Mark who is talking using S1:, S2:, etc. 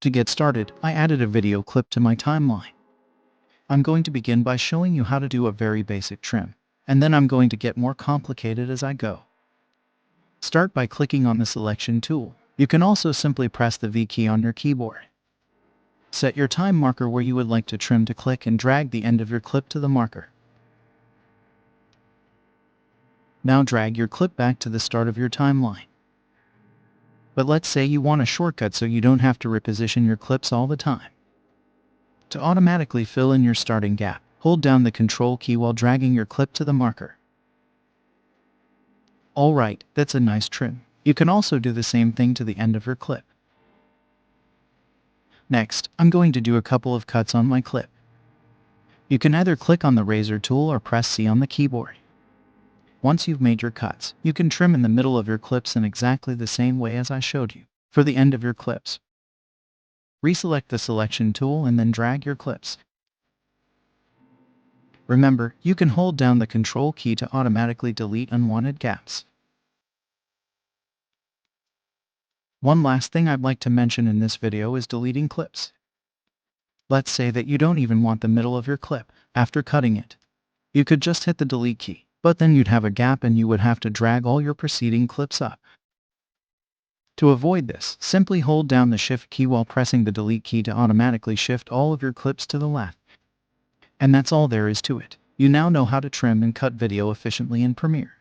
S1: To get started, I added a video clip to my timeline. I'm going to begin by showing you how to do a very basic trim, and then I'm going to get more complicated as I go. Start by clicking on the selection tool. You can also simply press the V key on your keyboard. Set your time marker where you would like to trim to click and drag the end of your clip to the marker. Now drag your clip back to the start of your timeline. But let's say you want a shortcut so you don't have to reposition your clips all the time. To automatically fill in your starting gap, hold down the Control key while dragging your clip to the marker. Alright, that's a nice trim. You can also do the same thing to the end of your clip. Next, I'm going to do a couple of cuts on my clip. You can either click on the razor tool or press C on the keyboard. Once you've made your cuts, you can trim in the middle of your clips in exactly the same way as I showed you for the end of your clips. Reselect the selection tool and then drag your clips. Remember, you can hold down the Control key to automatically delete unwanted gaps. One last thing I'd like to mention in this video is deleting clips. Let's say that you don't even want the middle of your clip after cutting it. You could just hit the delete key, but then you'd have a gap and you would have to drag all your preceding clips up. To avoid this, simply hold down the Shift key while pressing the delete key to automatically shift all of your clips to the left. And that's all there is to it. You now know how to trim and cut video efficiently in Premiere.